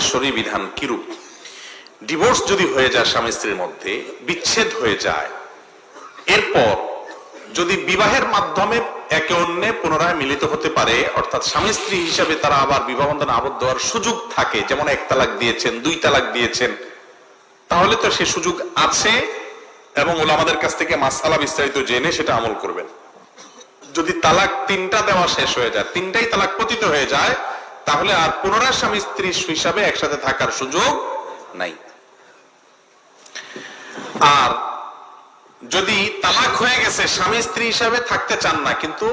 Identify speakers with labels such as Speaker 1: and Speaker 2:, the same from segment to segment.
Speaker 1: শরী বিধান কিরূপ? ডিভোর্স যদি হয়ে যায়, স্বামী স্ত্রীর মধ্যে বিচ্ছেদ হয়ে যায়, এরপর যদি বিবাহের মাধ্যমে একে অন্যে পুনরায় মিলিত হতে পারে, অর্থাৎ স্বামী স্ত্রী হিসাবে তারা আবার বিবাহ বন্ধনে আবদ্ধ হওয়ার সুযোগ থাকে, যেমন 1 তালাক দিয়েছেন, 2 তালাক দিয়েছেন, তাহলে তো সে সুযোগ আছে এবং ওলামাদের কাছ থেকে মাসআলা বিস্তারিত জেনে সেটা আমল করবেন। যদি তালাক 3টা দেওয়া শেষ হয়ে যায়, 3টাই তালাক পতিত হয়ে যায়, তাহলে আর পুনরায় স্বামী স্ত্রী হিসাবে একসাথে থাকার সুযোগ নাই। আর যদি তালাক হয়ে গেছে, স্বামী স্ত্রী হিসাবে থাকতে চান না, কিন্তু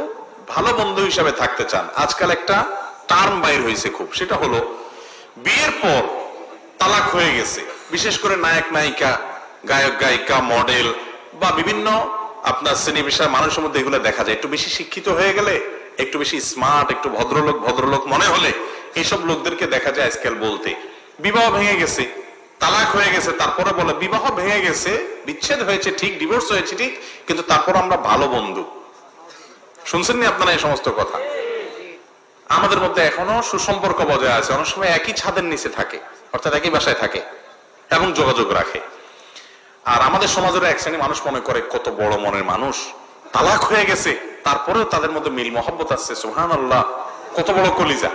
Speaker 1: ভালো বন্ধু হিসাবে থাকতে চান, আজকাল একটা টার্ম বাইর হয়েছে খুব, সেটা হলো বিয়ের পর তালাক হয়ে গেছে, বিশেষ করে নায়ক নায়িকা, গায়ক গায়িকা, মডেল বা বিভিন্ন আপনার শ্রেণী পেশার মানুষের মধ্যে এগুলো দেখা যায়। একটু বেশি শিক্ষিত হয়ে গেলে, একটু বেশি স্মার্ট, একটু ভদ্রলোক মনে হলে এইসব লোকদেরকে দেখা যায় আজকাল বলতে, বিবাহ ভেঙে গেছে, তালাক হয়ে গেছে, তারপরে বলে বিবাহ ভেঙে গেছে, বিচ্ছেদ হয়েছে ঠিক, ডিভোর্স হয়েছে ঠিক, কিন্তু তারপর আমরা ভালো বন্ধু। শুনছেন নি আপনারা এই সমস্ত কথা? আমাদের মধ্যে এখনো সুসম্পর্ক বজায় আছে, অনেক সময় একই ছাদের নিচে থাকে, অর্থাৎ একই বাসায় থাকে এবং যোগাযোগ রাখে। আর আমাদের সমাজের এক শ্রেণী মানুষ মনে করে কত বড় মনের মানুষ, তালাক হয়ে গেছে তারপরেও তাদের মধ্যে মিল মহব্বত আছে, সুবহানাল্লাহ, কত বড় কলিজা।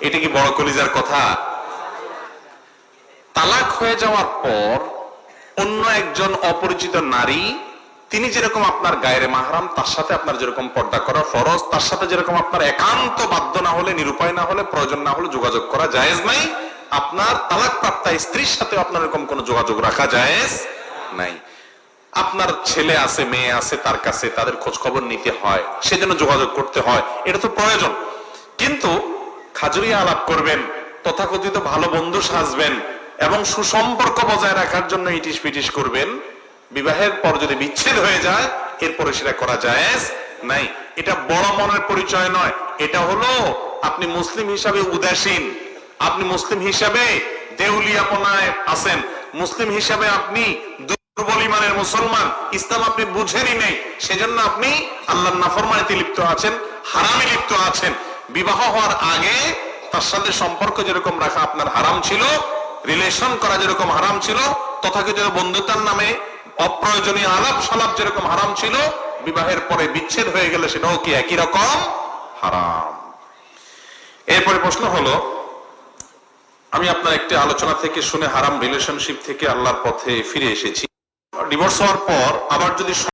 Speaker 1: এটা কি বড় কলিজার কথা? তালাক হয়ে যাওয়ার পর অন্য একজন অপরিচিত নারী, তিনি যেরকম আপনার গায়ের মাহরাম, তার সাথে আপনার যেরকম পর্দা করা ফরজ, তার সাথে যেরকম আপনার একান্ত বাধ্য না হলে, নিরুপায় না হলে, প্রয়োজন না হলে যোগাযোগ করা জায়েজ নাই, আপনার তালাক প্রাপ্তা স্ত্রীর সাথে আপনার এরকম কোনো যোগাযোগ রাখা জায়েজ নাই। আপনার ছেলে আছে, মেয়ে আছে, তার কাছে তাদের খোঁজ খবর নিতে হয়, সেজন্য যোগাযোগ করতে হয়, এটা তো প্রয়োজন। কিন্তু খাজুরিয়া আলাপ করবেন, তথাকথিত ভালো বন্ধু সাজবেন এবং সুসম্পর্ক বজায় রাখার জন্য ইটিস পিটিস করবেন, বিবাহের পর যদি বিচ্ছেদ হয়ে যায় এরপরে সেটা করা জায়েজ নাই। এটা বড় মনের পরিচয় নয়, এটা হলো আপনি মুসলিম হিসাবে উদাসীন, আপনি মুসলিম হিসাবে দেউলিয়াপনায় আছেন, মুসলিম হিসাবে আপনি দুর্বল ইমানের মুসলমান, ইসলাম আপনি বুঝেনই নেই, সেজন্য আপনি আল্লাহর নাফরমানিতে লিপ্ত আছেন, হারামে লিপ্ত আছেন। বিবাহ হওয়ার আগে তার সাথে সম্পর্ক যেরকম রাখা আপনার হারাম ছিল, রিলেশন করা যেরকম হারাম ছিল, তথাকথিত বন্ধুতার নামে অপ্রয়োজনীয় আলাপ সালাপ যেরকম হারাম ছিল, বিবাহের পরে বিচ্ছেদ হয়ে গেলে সেটাও কি একই রকম হারাম। এরপরে প্রশ্ন হলো, আমি আপনার একটি আলোচনা থেকে শুনে হারাম রিলেশনশিপ থেকে আল্লাহর পথে ফিরে এসেছি। ডিভোর্স হওয়ার পর আবার যদি